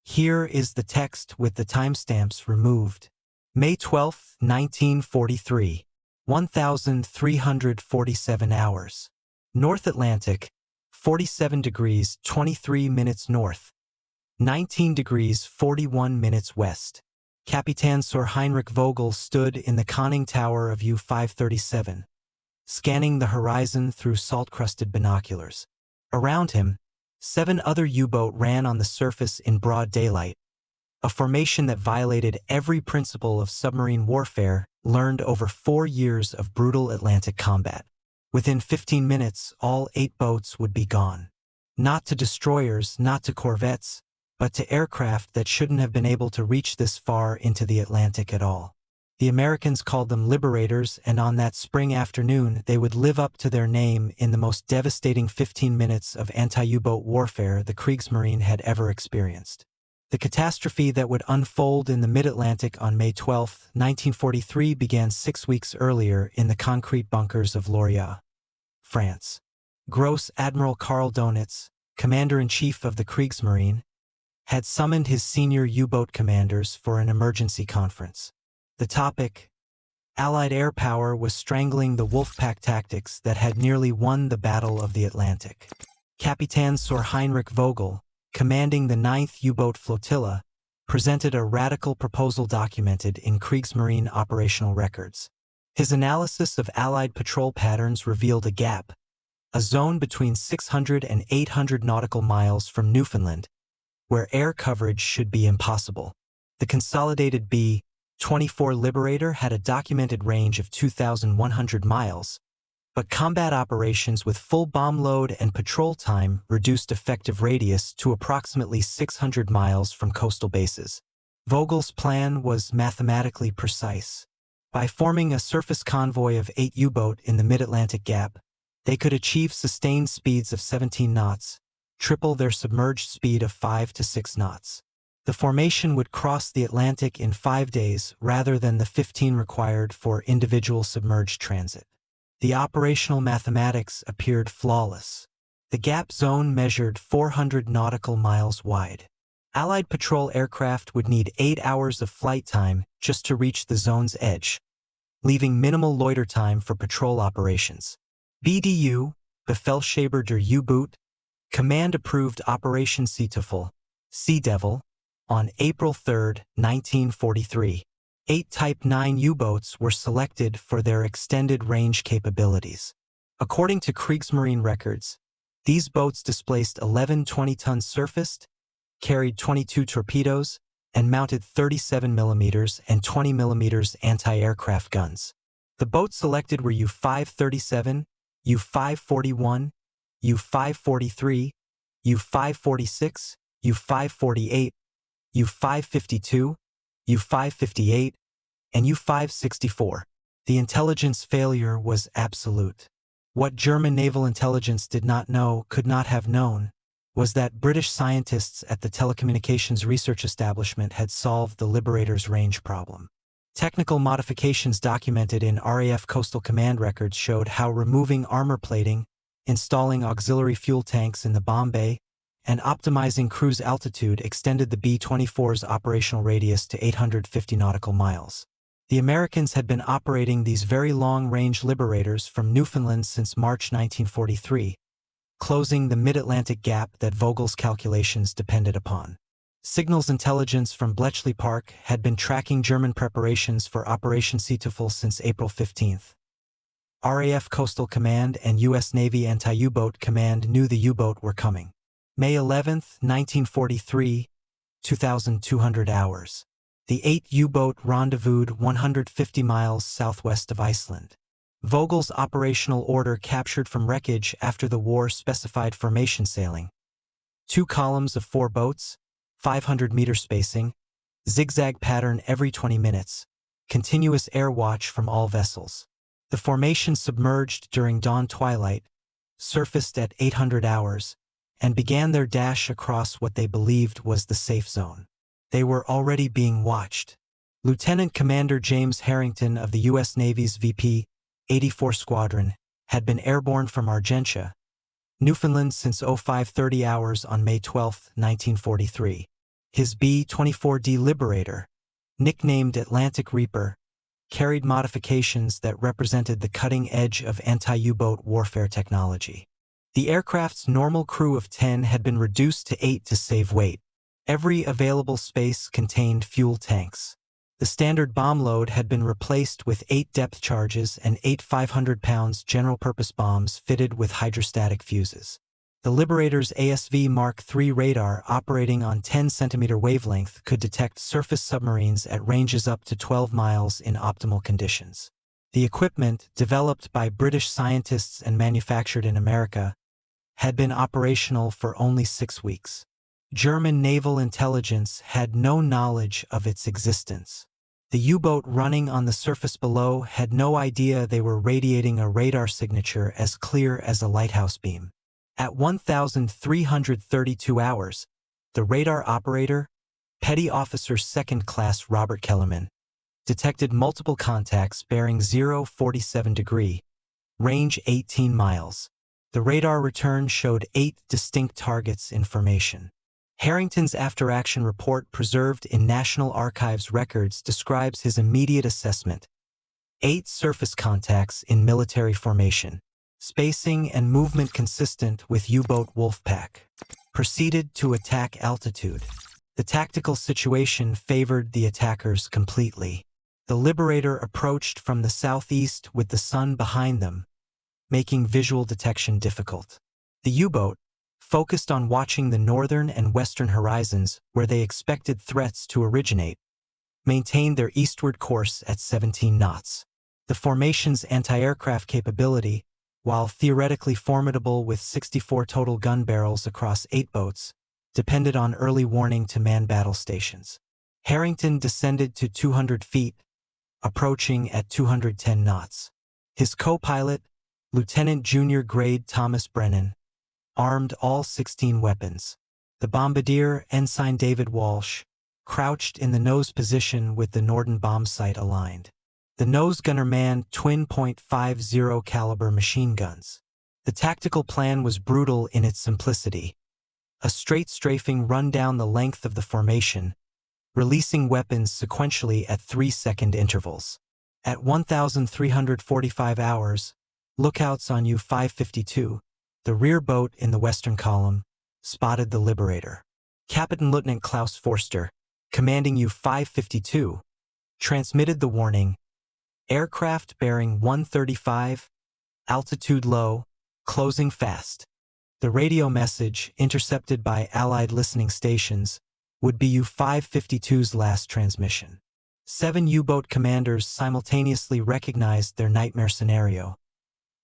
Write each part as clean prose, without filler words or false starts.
Here is the text with the timestamps removed. May 12, 1943. 1,347 hours. North Atlantic, 47 degrees 23 minutes north, 19 degrees 41 minutes west. Kapitän Sor Heinrich Vogel stood in the conning tower of U-537, scanning the horizon through salt-crusted binoculars. Around him, 7 other U-boat ran on the surface in broad daylight, a formation that violated every principle of submarine warfare learned over 4 years of brutal Atlantic combat. Within 15 minutes, all 8 boats would be gone. Not to destroyers, not to corvettes, but to aircraft that shouldn't have been able to reach this far into the Atlantic at all. The Americans called them Liberators, and on that spring afternoon they would live up to their name in the most devastating 15 minutes of anti-U-boat warfare the Kriegsmarine had ever experienced. The catastrophe that would unfold in the mid-Atlantic on May 12, 1943 began 6 weeks earlier in the concrete bunkers of Lorient, France. Gross Admiral Karl Donitz, Commander-in-Chief of the Kriegsmarine, had summoned his senior U-boat commanders for an emergency conference. The topic, Allied air power, was strangling the Wolfpack tactics that had nearly won the Battle of the Atlantic. Kapitän Sor Heinrich Vogel, commanding the 9th U-boat flotilla, presented a radical proposal documented in Kriegsmarine operational records. His analysis of Allied patrol patterns revealed a gap, a zone between 600 and 800 nautical miles from Newfoundland, where air coverage should be impossible. The consolidated B-24 Liberator had a documented range of 2,100 miles, but combat operations with full bomb load and patrol time reduced effective radius to approximately 600 miles from coastal bases. Vogel's plan was mathematically precise. By forming a surface convoy of 8 U-boat in the mid-Atlantic gap, they could achieve sustained speeds of 17 knots, triple their submerged speed of 5 to 6 knots. The formation would cross the Atlantic in 5 days rather than the 15 required for individual submerged transit. The operational mathematics appeared flawless. The gap zone measured 400 nautical miles wide. Allied patrol aircraft would need 8 hours of flight time just to reach the zone's edge, leaving minimal loiter time for patrol operations. BDU, Befehlshaber der U-Boot, Command approved Operation Seeteufel, Sea Devil, on April 3, 1943. 8 Type 9 U-boats were selected for their extended range capabilities. According to Kriegsmarine records, these boats displaced 11 20-ton surfaced, carried 22 torpedoes, and mounted 37mm and 20mm anti-aircraft guns. The boats selected were U-537, U-541, U-543, U-546, U-548, U-552, U-558, and U-564. The intelligence failure was absolute. What German naval intelligence did not know, could not have known, was that British scientists at the Telecommunications Research Establishment had solved the Liberator's range problem. Technical modifications documented in RAF Coastal Command records showed how removing armor plating, installing auxiliary fuel tanks in the bomb bay, and optimizing cruise altitude extended the B-24's operational radius to 850 nautical miles. The Americans had been operating these very long-range Liberators from Newfoundland since March 1943, closing the mid-Atlantic gap that Vogel's calculations depended upon. Signals intelligence from Bletchley Park had been tracking German preparations for Operation Seeteufel since April 15. RAF Coastal Command and U.S. Navy Anti-U-Boat Command knew the U-boat were coming. May 11, 1943, 2,200 hours. The 8 U-boat rendezvoused 150 miles southwest of Iceland. Vogel's operational order captured from wreckage after the war specified formation sailing. 2 columns of 4 boats, 500-meter spacing, zigzag pattern every 20 minutes, continuous air watch from all vessels. The formation submerged during dawn twilight, surfaced at 800 hours, and began their dash across what they believed was the safe zone. They were already being watched. Lieutenant Commander James Harrington of the U.S. Navy's VP-84 Squadron had been airborne from Argentia, Newfoundland since 0530 hours on May 12, 1943. His B-24D Liberator, nicknamed Atlantic Reaper, carried modifications that represented the cutting edge of anti-U-boat warfare technology. The aircraft's normal crew of 10 had been reduced to 8 to save weight. Every available space contained fuel tanks. The standard bomb load had been replaced with 8 depth charges and 8 500-pound general-purpose bombs fitted with hydrostatic fuses. The Liberator's ASV Mark III radar, operating on 10-centimeter wavelength, could detect surface submarines at ranges up to 12 miles in optimal conditions. The equipment, developed by British scientists and manufactured in America, had been operational for only 6 weeks. German naval intelligence had no knowledge of its existence. The U-boat running on the surface below had no idea they were radiating a radar signature as clear as a lighthouse beam. At 1,332 hours, the radar operator, Petty Officer Second Class Robert Kellerman, detected multiple contacts bearing 047 degree, range 18 miles. The radar return showed 8 distinct targets in formation. Harrington's after-action report, preserved in National Archives records, describes his immediate assessment. 8 surface contacts in military formation. Spacing and movement consistent with U-boat Wolfpack. Proceeded to attack altitude. The tactical situation favored the attackers completely. The Liberator approached from the southeast with the sun behind them, making visual detection difficult. The U-boat, focused on watching the northern and western horizons where they expected threats to originate, maintained their eastward course at 17 knots. The formation's anti-aircraft capability, while theoretically formidable with 64 total gun barrels across 8 boats, depended on early warning to man battle stations. Harrington descended to 200 feet, approaching at 210 knots. His co-pilot, Lieutenant Junior Grade Thomas Brennan, armed all 16 weapons. The bombardier, Ensign David Walsh, crouched in the nose position with the Norden bomb sight aligned. The nose gunner manned twin .50 caliber machine guns. The tactical plan was brutal in its simplicity. A straight strafing run down the length of the formation, releasing weapons sequentially at 3-second intervals. At 1,345 hours, lookouts on U-552, the rear boat in the western column, spotted the Liberator. Captain Lieutenant Klaus Forster, commanding U-552, transmitted the warning, "Aircraft bearing 135, altitude low, closing fast." The radio message, intercepted by Allied listening stations, would be U-552's last transmission. 7 U-boat commanders simultaneously recognized their nightmare scenario.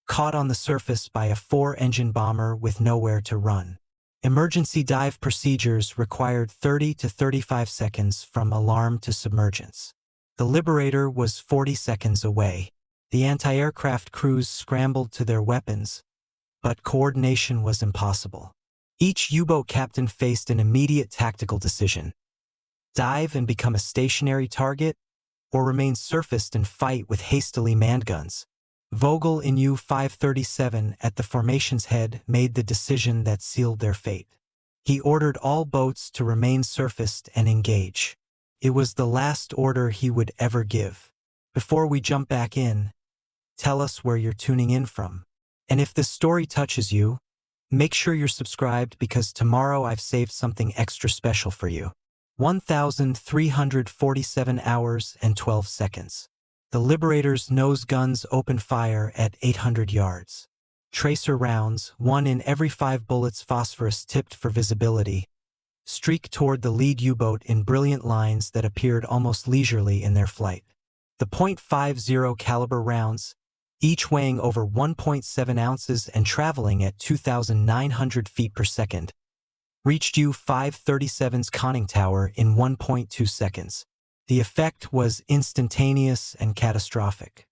Caught on the surface by a 4-engine bomber with nowhere to run. Emergency dive procedures required 30 to 35 seconds from alarm to submergence. The Liberator was 40 seconds away. The anti-aircraft crews scrambled to their weapons, but coordination was impossible. Each U-boat captain faced an immediate tactical decision: dive and become a stationary target, or remain surfaced and fight with hastily manned guns. Vogel in U-537 at the formation's head made the decision that sealed their fate. He ordered all boats to remain surfaced and engage. It was the last order he would ever give. Before we jump back in, tell us where you're tuning in from. And if this story touches you, make sure you're subscribed, because tomorrow I've saved something extra special for you. 1,347 hours and 12 seconds. The Liberator's nose guns opened fire at 800 yards. Tracer rounds, 1 in every 5 bullets, phosphorus tipped for visibility, streaked toward the lead U-boat in brilliant lines that appeared almost leisurely in their flight. The .50 caliber rounds, each weighing over 1.7 ounces and traveling at 2,900 feet per second, reached U-537's conning tower in 1.2 seconds. The effect was instantaneous and catastrophic.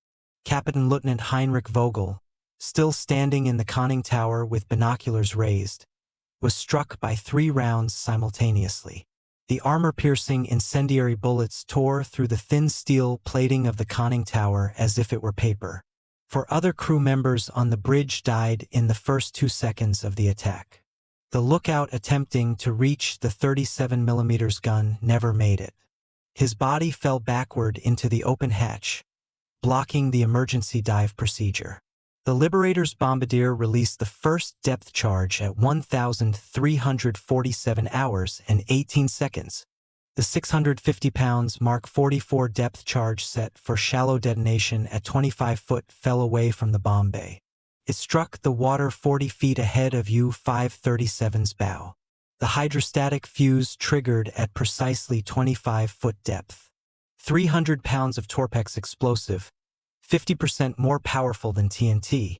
Kapitän Lieutenant Heinrich Vogel, still standing in the conning tower with binoculars raised, was struck by 3 rounds simultaneously. The armor-piercing incendiary bullets tore through the thin steel plating of the conning tower as if it were paper. 4 other crew members on the bridge died in the first 2 seconds of the attack. The lookout attempting to reach the 37mm gun never made it. His body fell backward into the open hatch, blocking the emergency dive procedure. The Liberator's bombardier released the first depth charge at 1,347 hours and 18 seconds. The 650 pounds Mark 44 depth charge set for shallow detonation at 25 foot fell away from the bomb bay. It struck the water 40 feet ahead of U-537's bow. The hydrostatic fuse triggered at precisely 25-foot depth. 300 pounds of Torpex explosive, 50% more powerful than TNT,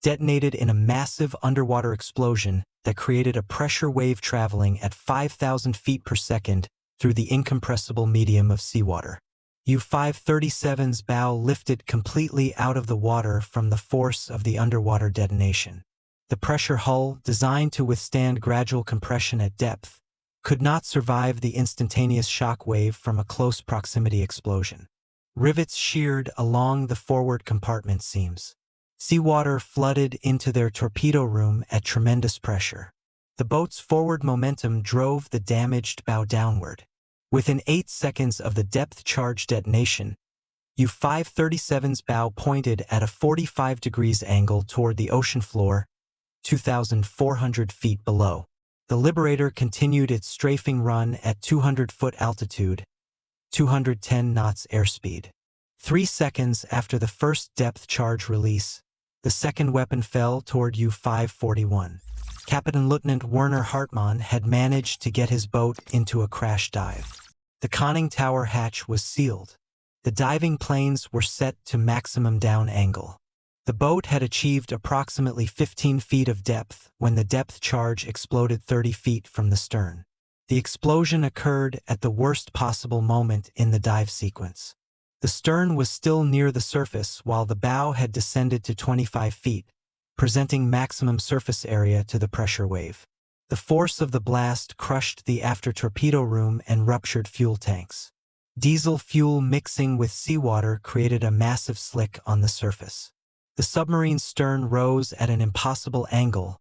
detonated in a massive underwater explosion that created a pressure wave traveling at 5,000 feet per second through the incompressible medium of seawater. U-537's bow lifted completely out of the water from the force of the underwater detonation. The pressure hull, designed to withstand gradual compression at depth, could not survive the instantaneous shock wave from a close proximity explosion. Rivets sheared along the forward compartment seams. Seawater flooded into their torpedo room at tremendous pressure. The boat's forward momentum drove the damaged bow downward. Within 8 seconds of the depth charge detonation, U-537's bow pointed at a 45 degrees angle toward the ocean floor, 2,400 feet below. The Liberator continued its strafing run at 200-foot altitude, 210 knots airspeed. 3 seconds after the first depth charge release, the second weapon fell toward U-541. Captain Lieutenant Werner Hartmann had managed to get his boat into a crash dive. The conning tower hatch was sealed. The diving planes were set to maximum down angle. The boat had achieved approximately 15 feet of depth when the depth charge exploded 30 feet from the stern. The explosion occurred at the worst possible moment in the dive sequence. The stern was still near the surface while the bow had descended to 25 feet, presenting maximum surface area to the pressure wave. The force of the blast crushed the after torpedo room and ruptured fuel tanks. Diesel fuel mixing with seawater created a massive slick on the surface. The submarine's stern rose at an impossible angle,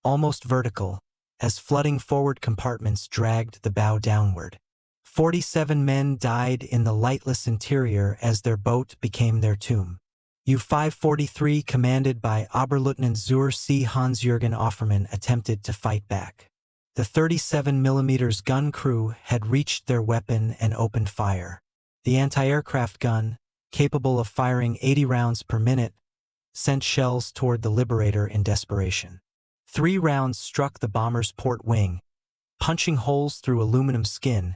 almost vertical, as flooding forward compartments dragged the bow downward. 47 men died in the lightless interior as their boat became their tomb. U-543, commanded by Oberleutnant Zur See Hans-Jürgen Offermann, attempted to fight back. The 37mm gun crew had reached their weapon and opened fire. The anti-aircraft gun, capable of firing 80 rounds per minute, sent shells toward the Liberator in desperation. 3 rounds struck the bomber's port wing, punching holes through aluminum skin,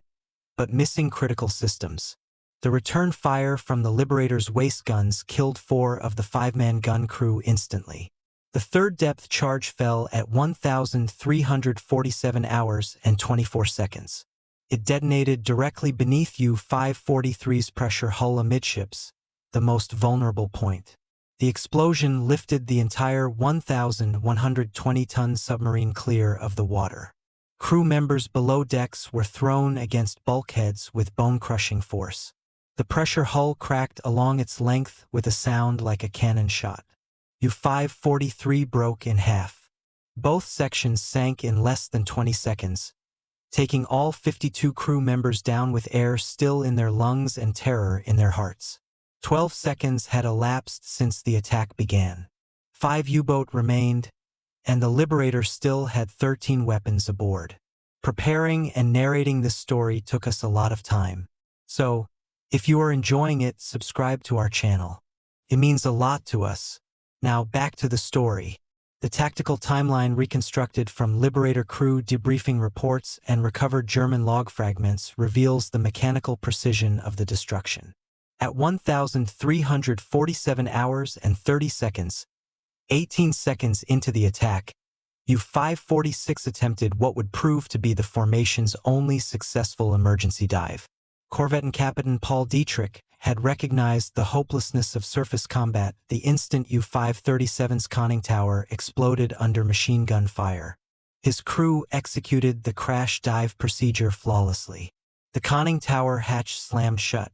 but missing critical systems. The return fire from the Liberator's waist guns killed 4 of the 5-man gun crew instantly. The third depth charge fell at 1,347 hours and 24 seconds. It detonated directly beneath U-543's pressure hull amidships, the most vulnerable point. The explosion lifted the entire 1,120-ton submarine clear of the water. Crew members below decks were thrown against bulkheads with bone-crushing force. The pressure hull cracked along its length with a sound like a cannon shot. U-543 broke in half. Both sections sank in less than 20 seconds, taking all 52 crew members down with air still in their lungs and terror in their hearts. 12 seconds had elapsed since the attack began. 5 U-boat remained, and the Liberator still had 13 weapons aboard. Preparing and narrating this story took us a lot of time. So, if you are enjoying it, subscribe to our channel. It means a lot to us. Now back to the story. The tactical timeline reconstructed from Liberator crew debriefing reports and recovered German log fragments reveals the mechanical precision of the destruction. At 1,347 hours and 30 seconds, 18 seconds into the attack, U-546 attempted what would prove to be the formation's only successful emergency dive. Corvette Captain Paul Dietrich had recognized the hopelessness of surface combat the instant U-537's conning tower exploded under machine gun fire. His crew executed the crash dive procedure flawlessly. The conning tower hatch slammed shut.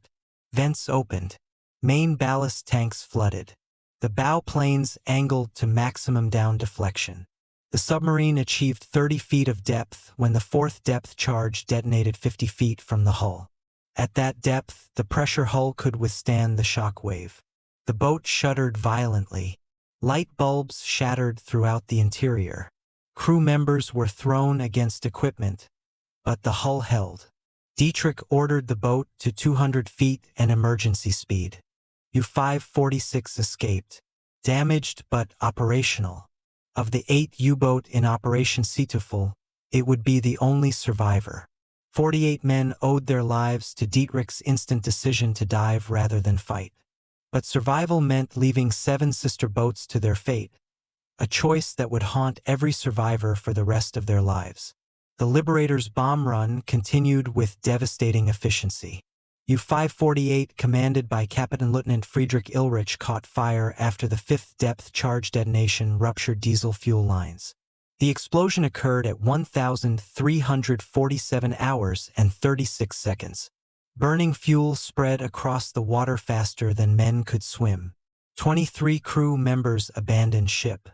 Vents opened. Main ballast tanks flooded. The bow planes angled to maximum down deflection. The submarine achieved 30 feet of depth when the fourth depth charge detonated 50 feet from the hull. At that depth, the pressure hull could withstand the shock wave. The boat shuddered violently. Light bulbs shattered throughout the interior. Crew members were thrown against equipment, but the hull held. Dietrich ordered the boat to 200 feet and emergency speed. U-546 escaped, damaged but operational. Of the 8 U-boat in Operation Seeteufel, it would be the only survivor. 48 men owed their lives to Dietrich's instant decision to dive rather than fight. But survival meant leaving 7 sister boats to their fate, a choice that would haunt every survivor for the rest of their lives. The Liberator's bomb run continued with devastating efficiency. U-548, commanded by Captain Lieutenant Friedrich Ilrich, caught fire after the 5th depth charge detonation ruptured diesel fuel lines. The explosion occurred at 1,347 hours and 36 seconds. Burning fuel spread across the water faster than men could swim. 23 crew members abandoned ship.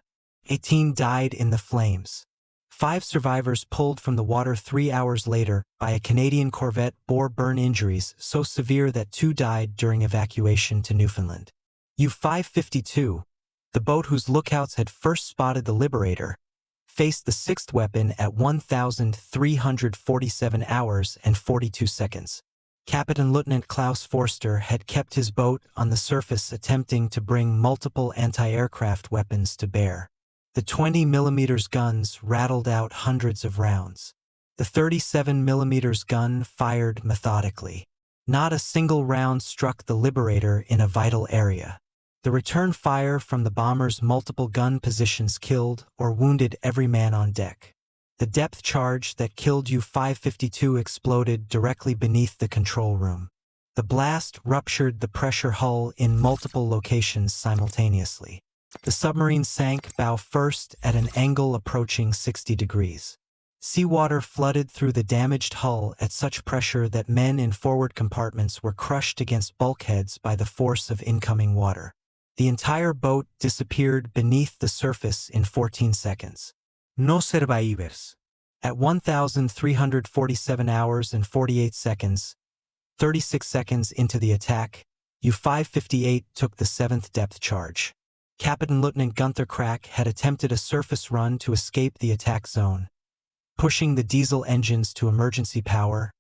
18 died in the flames. 5 survivors pulled from the water 3 hours later by a Canadian corvette bore burn injuries so severe that 2 died during evacuation to Newfoundland. U-552, the boat whose lookouts had first spotted the Liberator, faced the 6th weapon at 1,347 hours and 42 seconds. Captain Lieutenant Klaus Forster had kept his boat on the surface attempting to bring multiple anti-aircraft weapons to bear. The 20mm guns rattled out hundreds of rounds. The 37mm gun fired methodically. Not a single round struck the Liberator in a vital area. The return fire from the bomber's multiple gun positions killed or wounded every man on deck. The depth charge that killed U-552 exploded directly beneath the control room. The blast ruptured the pressure hull in multiple locations simultaneously. The submarine sank bow first at an angle approaching 60 degrees. Seawater flooded through the damaged hull at such pressure that men in forward compartments were crushed against bulkheads by the force of incoming water. The entire boat disappeared beneath the surface in 14 seconds. No survivors. At 1,347 hours and 48 seconds, 36 seconds into the attack, U-558 took the 7th depth charge. Captain Lieutenant Gunther Krack had attempted a surface run to escape the attack zone, pushing the diesel engines to emergency power,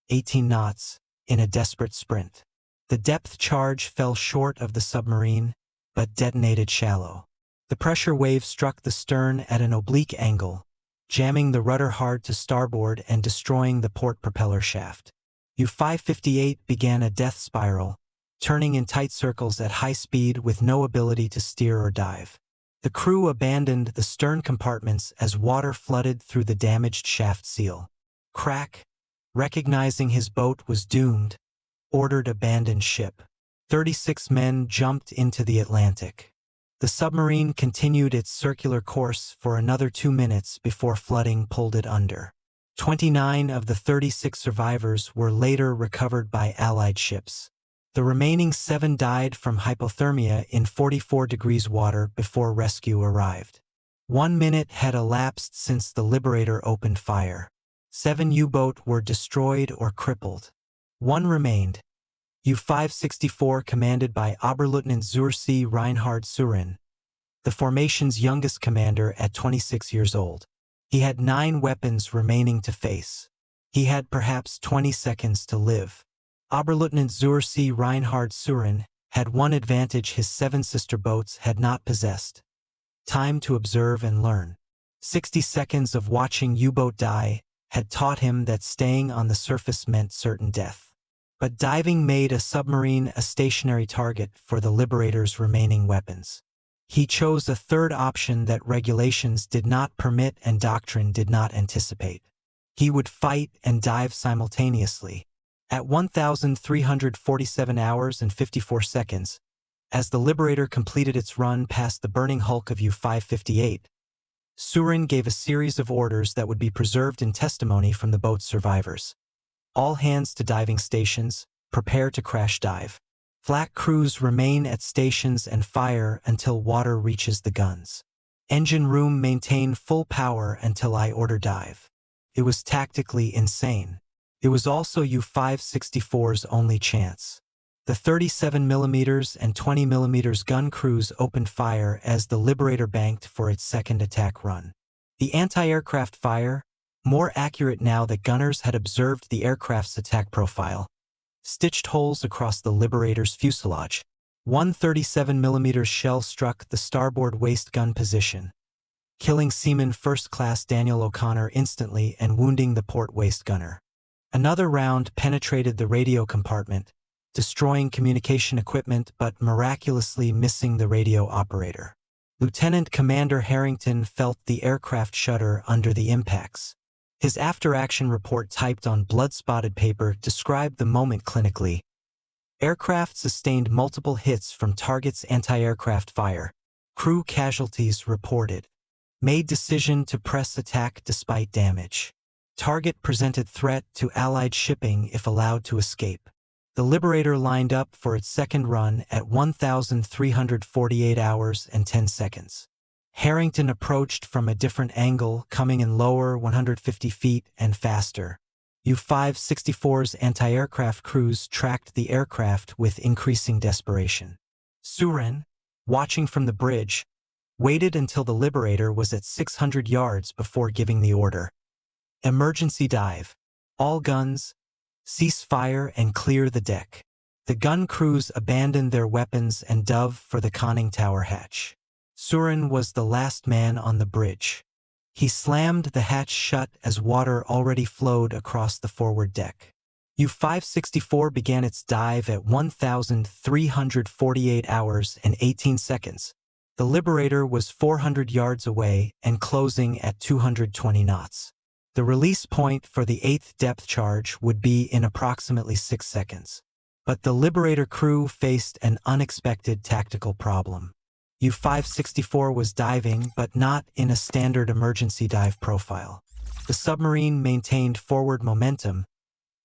18 knots, in a desperate sprint. The depth charge fell short of the submarine, but detonated shallow. The pressure wave struck the stern at an oblique angle, jamming the rudder hard to starboard and destroying the port propeller shaft. U-558 began a death spiral, turning in tight circles at high speed with no ability to steer or dive. The crew abandoned the stern compartments as water flooded through the damaged shaft seal. Krack, recognizing his boat was doomed, ordered abandon ship. 36 men jumped into the Atlantic. The submarine continued its circular course for another 2 minutes before flooding pulled it under. 29 of the 36 survivors were later recovered by Allied ships. The remaining 7 died from hypothermia in 44 degrees water before rescue arrived. 1 minute had elapsed since the Liberator opened fire. 7 U-boat were destroyed or crippled. 1 remained. U-564, commanded by Oberleutnant Sor Reinhard Surin, the formation's youngest commander at 26 years old. He had 9 weapons remaining to face. He had perhaps 20 seconds to live. Oberleutnant Sor Reinhard Surin had one advantage his 7 sister boats had not possessed: time to observe and learn. 60 seconds of watching U-boat die had taught him that staying on the surface meant certain death. But diving made a submarine a stationary target for the Liberator's remaining weapons. He chose a third option that regulations did not permit and doctrine did not anticipate. He would fight and dive simultaneously. At 1,347 hours and 54 seconds, as the Liberator completed its run past the burning hulk of U-558, Surin gave a series of orders that would be preserved in testimony from the boat's survivors. All hands to diving stations, prepare to crash dive. Flak crews remain at stations and fire until water reaches the guns. Engine room maintain full power until I order dive. It was tactically insane. It was also U-564's only chance. The 37mm and 20mm gun crews opened fire as the Liberator banked for its second attack run. The anti-aircraft fire, more accurate now that gunners had observed the aircraft's attack profile, stitched holes across the Liberator's fuselage. One 37mm shell struck the starboard waist gun position, killing Seaman First Class Daniel O'Connor instantly and wounding the port waist gunner. Another round penetrated the radio compartment, destroying communication equipment but miraculously missing the radio operator. Lieutenant Commander Harrington felt the aircraft shudder under the impacts. His after-action report typed on blood-spotted paper described the moment clinically. Aircraft sustained multiple hits from target's anti-aircraft fire. Crew casualties reported. Made decision to press attack despite damage. Target presented threat to Allied shipping if allowed to escape. The Liberator lined up for its second run at 1,348 hours and 10 seconds. Harrington approached from a different angle, coming in lower 150 feet and faster. U-564's anti-aircraft crews tracked the aircraft with increasing desperation. Suren, watching from the bridge, waited until the Liberator was at 600 yards before giving the order. Emergency dive. All guns, cease fire and clear the deck. The gun crews abandoned their weapons and dove for the conning tower hatch. Suren was the last man on the bridge. He slammed the hatch shut as water already flowed across the forward deck. U-564 began its dive at 1,348 hours and 18 seconds. The Liberator was 400 yards away and closing at 220 knots. The release point for the 8th depth charge would be in approximately 6 seconds. But the Liberator crew faced an unexpected tactical problem. U-564 was diving, but not in a standard emergency dive profile. The submarine maintained forward momentum,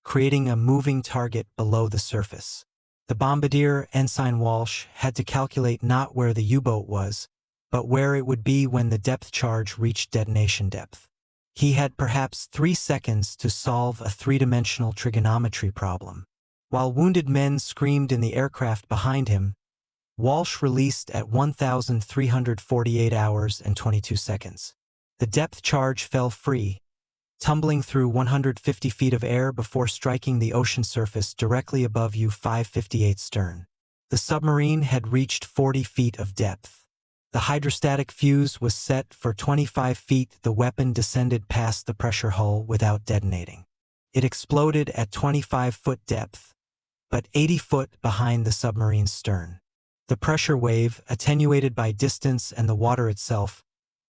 creating a moving target below the surface. The bombardier, Ensign Walsh, had to calculate not where the U-boat was, but where it would be when the depth charge reached detonation depth. He had perhaps 3 seconds to solve a three-dimensional trigonometry problem. While wounded men screamed in the aircraft behind him, Walsh released at 1,348 hours and 22 seconds. The depth charge fell free, tumbling through 150 feet of air before striking the ocean surface directly above U-558 stern. The submarine had reached 40 feet of depth. The hydrostatic fuse was set for 25 feet. The weapon descended past the pressure hull without detonating. It exploded at 25-foot depth, but 80 foot behind the submarine's stern. The pressure wave, attenuated by distance and the water itself,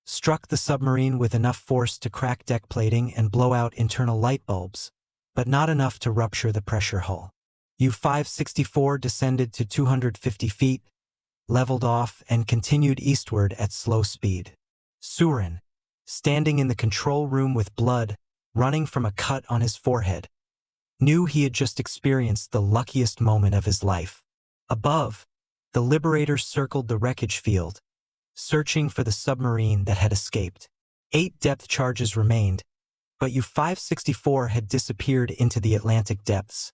struck the submarine with enough force to crack deck plating and blow out internal light bulbs, but not enough to rupture the pressure hull. U-564 descended to 250 feet, leveled off, and continued eastward at slow speed. Suren, standing in the control room with blood running from a cut on his forehead, knew he had just experienced the luckiest moment of his life. Above, the Liberator circled the wreckage field, searching for the submarine that had escaped. 8 depth charges remained, but U-564 had disappeared into the Atlantic depths,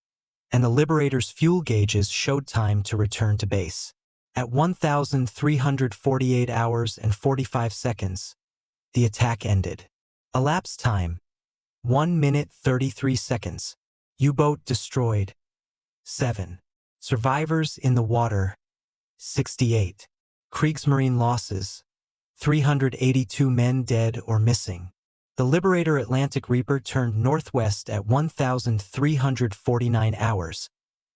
and the Liberator's fuel gauges showed time to return to base. At 1,348 hours and 45 seconds, the attack ended. Elapsed time, 1 minute 33 seconds. U-boat destroyed. 7. Survivors in the water, 68. Kriegsmarine losses, 382 men dead or missing. The Liberator Atlantic Reaper turned northwest at 1,349 hours,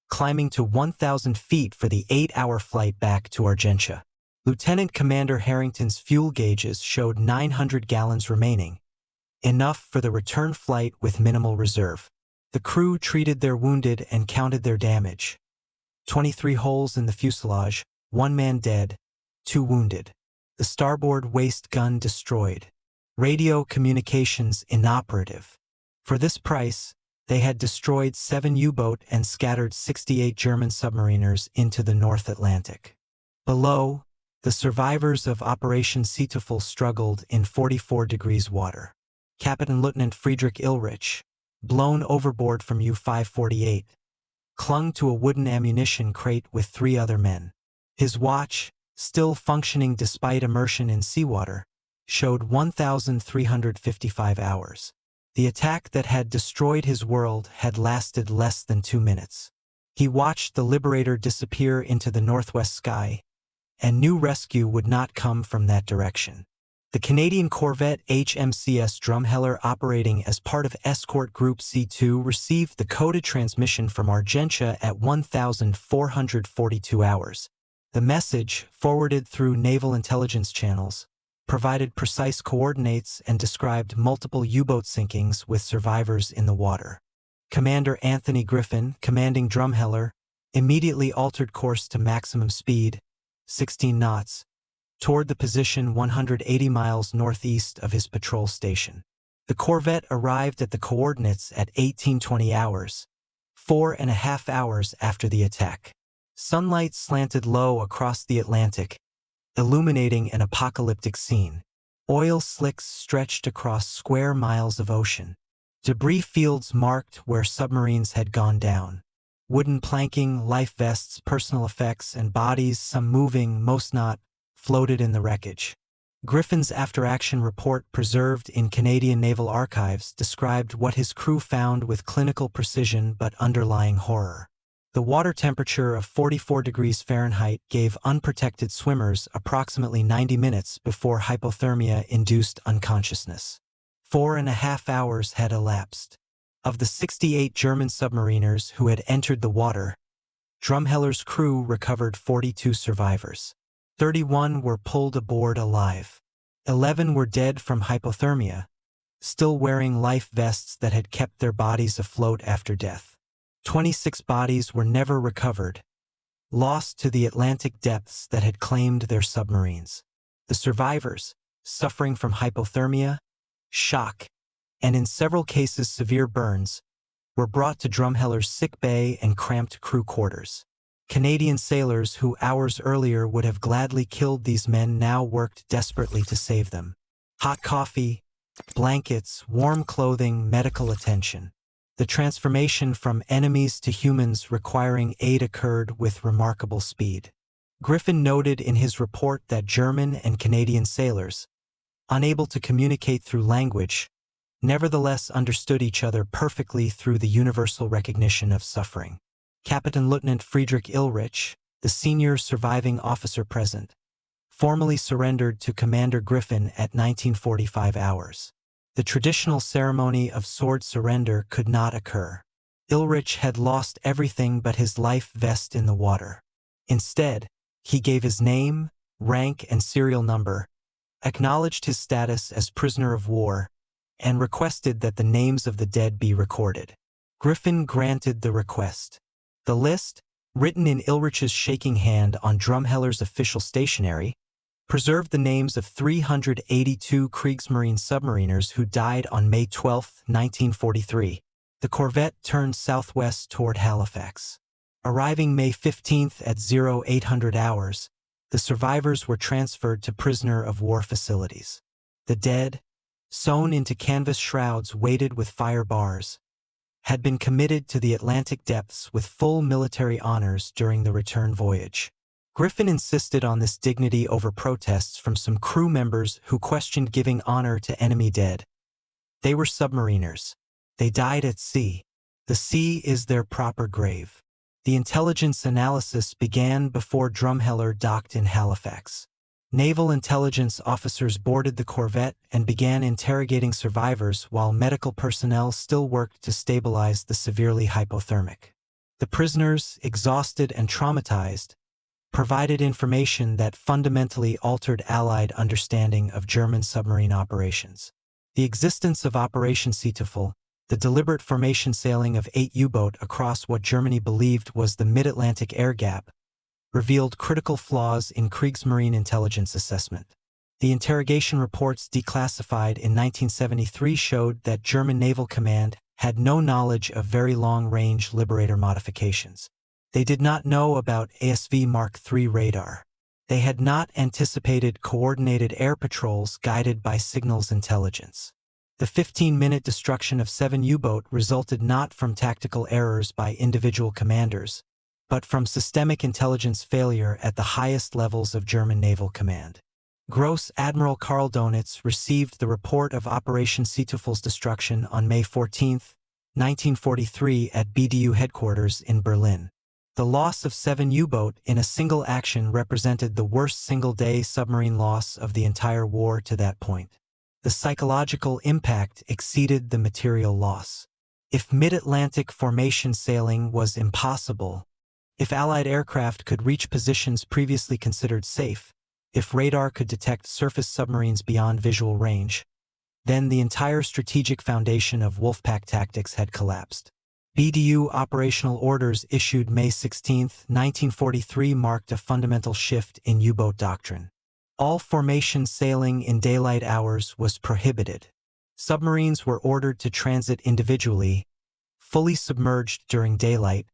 climbing to 1,000 feet for the 8-hour flight back to Argentia. Lieutenant Commander Harrington's fuel gauges showed 900 gallons remaining, enough for the return flight with minimal reserve. The crew treated their wounded and counted their damage. 23 holes in the fuselage, 1 man dead, 2 wounded. The starboard waist gun destroyed. Radio communications inoperative. For this price, they had destroyed 7 U-boat and scattered 68 German submariners into the North Atlantic. Below, The survivors of Operation Seeteufel struggled in 44 degrees water. Captain Lieutenant Friedrich Ilrich, blown overboard from U-548, clung to a wooden ammunition crate with 3 other men. His watch, still functioning despite immersion in seawater, showed 1,355 hours. The attack that had destroyed his world had lasted less than 2 minutes. He watched the Liberator disappear into the northwest sky, and new rescue would not come from that direction. The Canadian corvette HMCS Drumheller, operating as part of Escort Group C2, received the coded transmission from Argentia at 1,442 hours. The message, forwarded through naval intelligence channels, provided precise coordinates and described multiple U-boat sinkings with survivors in the water. Commander Anthony Griffin, commanding Drumheller, immediately altered course to maximum speed, 16 knots, toward the position 180 miles northeast of his patrol station. The corvette arrived at the coordinates at 1820 hours, 4.5 hours after the attack. Sunlight slanted low across the Atlantic, illuminating an apocalyptic scene. Oil slicks stretched across square miles of ocean. Debris fields marked where submarines had gone down. Wooden planking, life vests, personal effects, and bodies, some moving, most not, floated in the wreckage. Griffin's after-action report, preserved in Canadian Naval Archives, described what his crew found with clinical precision but underlying horror. The water temperature of 44 degrees Fahrenheit gave unprotected swimmers approximately 90 minutes before hypothermia-induced unconsciousness. 4.5 hours had elapsed. Of the 68 German submariners who had entered the water, Drumheller's crew recovered 42 survivors. 31 were pulled aboard alive. 11 were dead from hypothermia, still wearing life vests that had kept their bodies afloat after death. 26 bodies were never recovered, lost to the Atlantic depths that had claimed their submarines. The survivors, suffering from hypothermia, shock, and in several cases severe burns, were brought to Drumheller's sick bay and cramped crew quarters. Canadian sailors who hours earlier would have gladly killed these men now worked desperately to save them. Hot coffee, blankets, warm clothing, medical attention. The transformation from enemies to humans requiring aid occurred with remarkable speed. Griffin noted in his report that German and Canadian sailors, unable to communicate through language, nevertheless understood each other perfectly through the universal recognition of suffering. Captain Lieutenant Friedrich Ilrich, the senior surviving officer present, formally surrendered to Commander Griffin at 1945 hours. The traditional ceremony of sword surrender could not occur. Ilrich had lost everything but his life vest in the water. Instead, he gave his name, rank, and serial number, acknowledged his status as prisoner of war, and requested that the names of the dead be recorded. Griffin granted the request. The list, written in Ilrich's shaking hand on Drumheller's official stationery, preserved the names of 382 Kriegsmarine submariners who died on May 12, 1943. The corvette turned southwest toward Halifax. Arriving May 15 at 0800 hours, the survivors were transferred to prisoner of war facilities. The dead, sewn into canvas shrouds weighted with fire bars, had been committed to the Atlantic depths with full military honors during the return voyage. Griffin insisted on this dignity over protests from some crew members who questioned giving honor to enemy dead. They were submariners. They died at sea. The sea is their proper grave. The intelligence analysis began before Drumheller docked in Halifax. Naval intelligence officers boarded the corvette and began interrogating survivors while medical personnel still worked to stabilize the severely hypothermic. The prisoners, exhausted and traumatized, provided information that fundamentally altered Allied understanding of German submarine operations. The existence of Operation Seeteufel, the deliberate formation sailing of 8 U-boat across what Germany believed was the mid-Atlantic air gap, revealed critical flaws in Kriegsmarine intelligence assessment. The interrogation reports declassified in 1973 showed that German Naval Command had no knowledge of very long-range Liberator modifications. They did not know about ASV Mark III radar. They had not anticipated coordinated air patrols guided by signals intelligence. The 15-minute destruction of 7 U-boat resulted not from tactical errors by individual commanders, but from systemic intelligence failure at the highest levels of German naval command. Gross Admiral Karl Donitz received the report of Operation Seeteufel's destruction on May 14, 1943 at BDU headquarters in Berlin. The loss of 7 U-boat in a single action represented the worst single-day submarine loss of the entire war to that point. The psychological impact exceeded the material loss. If mid-Atlantic formation sailing was impossible, if Allied aircraft could reach positions previously considered safe, if radar could detect surface submarines beyond visual range, then the entire strategic foundation of Wolfpack tactics had collapsed. BDU operational orders issued May 16, 1943 marked a fundamental shift in U-boat doctrine. All formation sailing in daylight hours was prohibited. Submarines were ordered to transit individually, fully submerged during daylight,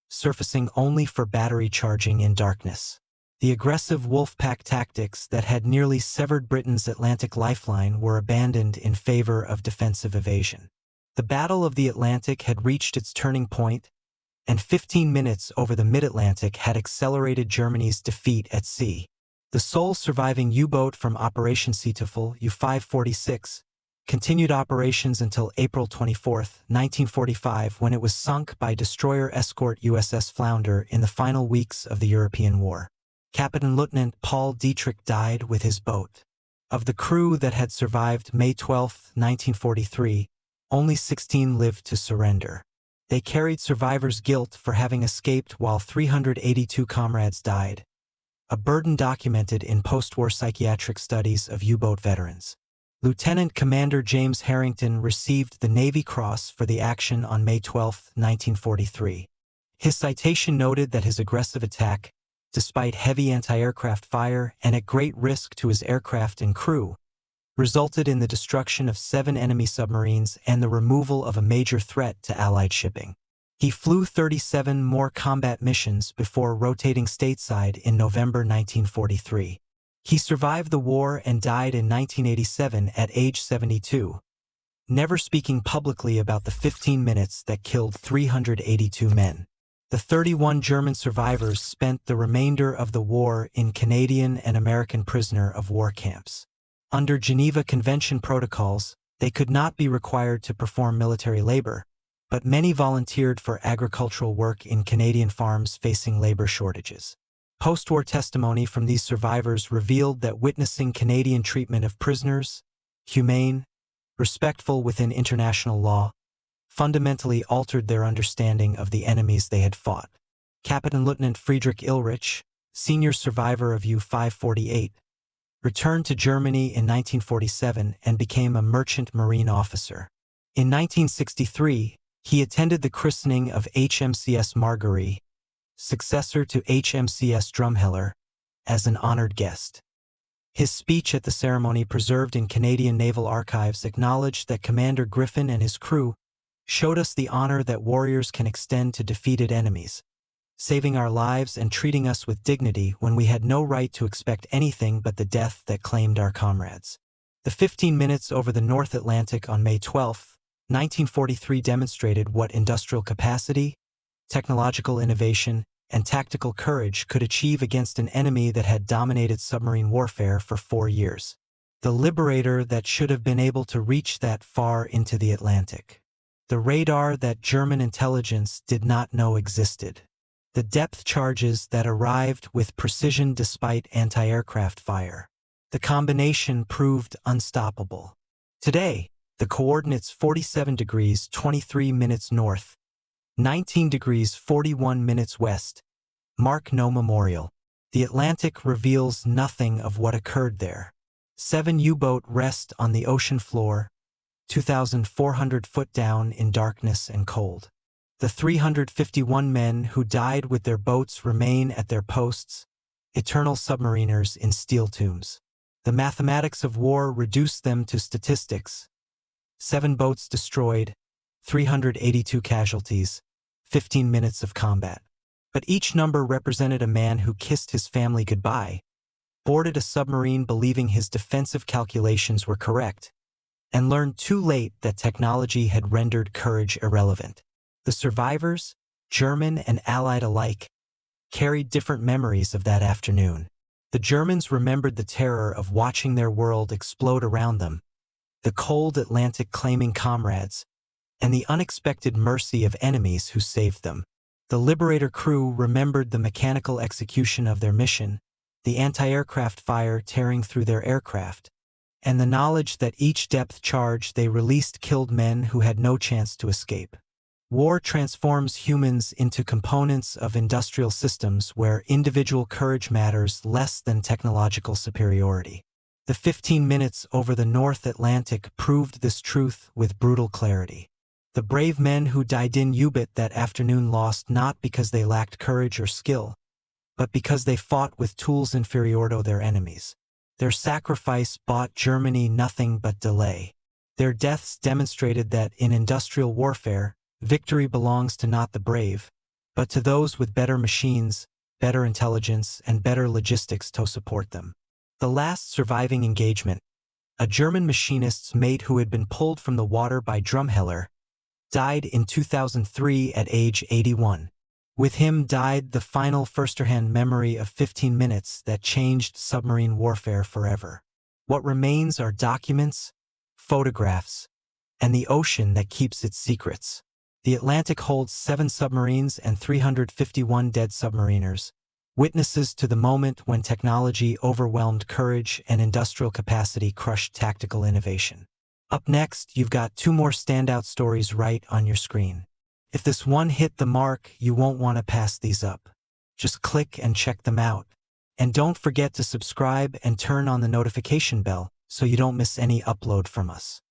surfacing only for battery charging in darkness. The aggressive Wolfpack tactics that had nearly severed Britain's Atlantic lifeline were abandoned in favor of defensive evasion. The Battle of the Atlantic had reached its turning point, and 15 minutes over the mid-Atlantic had accelerated Germany's defeat at sea. The sole surviving U-boat from Operation Seeteufel, U-546, continued operations until April 24, 1945, when it was sunk by destroyer escort USS Flounder in the final weeks of the European War. Captain Lieutenant Paul Dietrich died with his boat. Of the crew that had survived May 12, 1943, only 16 lived to surrender. They carried survivors' guilt for having escaped while 382 comrades died, a burden documented in post-war psychiatric studies of U-boat veterans. Lieutenant Commander James Harrington received the Navy Cross for the action on May 12, 1943. His citation noted that his aggressive attack, despite heavy anti-aircraft fire and at great risk to his aircraft and crew, resulted in the destruction of 7 enemy submarines and the removal of a major threat to Allied shipping. He flew 37 more combat missions before rotating stateside in November 1943. He survived the war and died in 1987 at age 72, never speaking publicly about the 15 minutes that killed 382 men. The 31 German survivors spent the remainder of the war in Canadian and American prisoner of war camps. Under Geneva Convention protocols, they could not be required to perform military labor, but many volunteered for agricultural work in Canadian farms facing labor shortages. Post-war testimony from these survivors revealed that witnessing Canadian treatment of prisoners, humane, respectful within international law, fundamentally altered their understanding of the enemies they had fought. Captain Lieutenant Friedrich Ilrich, senior survivor of U-548, returned to Germany in 1947 and became a merchant marine officer. In 1963, he attended the christening of HMCS Marguerite, successor to HMCS Drumheller, as an honored guest. His speech at the ceremony, preserved in Canadian Naval Archives, acknowledged that Commander Griffin and his crew showed us the honor that warriors can extend to defeated enemies, saving our lives and treating us with dignity when we had no right to expect anything but the death that claimed our comrades. The 15 minutes over the North Atlantic on May 12, 1943 demonstrated what industrial capacity, technological innovation, and tactical courage could achieve against an enemy that had dominated submarine warfare for 4 years. The Liberator that should have been able to reach that far into the Atlantic. The radar that German intelligence did not know existed. The depth charges that arrived with precision despite anti-aircraft fire. The combination proved unstoppable. Today, the coordinates 47 degrees 23 minutes north, 19 degrees 41 minutes west, mark no memorial. The Atlantic reveals nothing of what occurred there. 7 U-boat rest on the ocean floor, 2,400 foot down in darkness and cold. The 351 men who died with their boats remain at their posts, eternal submariners in steel tombs. The mathematics of war reduced them to statistics. 7 boats destroyed, 382 casualties, 15 minutes of combat. But each number represented a man who kissed his family goodbye, boarded a submarine believing his defensive calculations were correct, and learned too late that technology had rendered courage irrelevant. The survivors, German and Allied alike, carried different memories of that afternoon. The Germans remembered the terror of watching their world explode around them, the cold Atlantic claiming comrades, and the unexpected mercy of enemies who saved them. The Liberator crew remembered the mechanical execution of their mission, the anti-aircraft fire tearing through their aircraft, and the knowledge that each depth charge they released killed men who had no chance to escape. War transforms humans into components of industrial systems where individual courage matters less than technological superiority. The 15 minutes over the North Atlantic proved this truth with brutal clarity. The brave men who died in uboat that afternoon lost not because they lacked courage or skill, but because they fought with tools inferior to their enemies. Their sacrifice bought Germany nothing but delay. Their deaths demonstrated that in industrial warfare, victory belongs to not the brave, but to those with better machines, better intelligence, and better logistics to support them. The last surviving engagement, a German machinist's mate who had been pulled from the water by Drumheller, died in 2003 at age 81. With him died the final first-hand memory of 15 minutes that changed submarine warfare forever. What remains are documents, photographs, and the ocean that keeps its secrets. The Atlantic holds 7 submarines and 351 dead submariners, witnesses to the moment when technology overwhelmed courage and industrial capacity crushed tactical innovation. Up next, you've got 2 more standout stories right on your screen. If this one hit the mark, you won't want to pass these up. Just click and check them out. And don't forget to subscribe and turn on the notification bell so you don't miss any upload from us.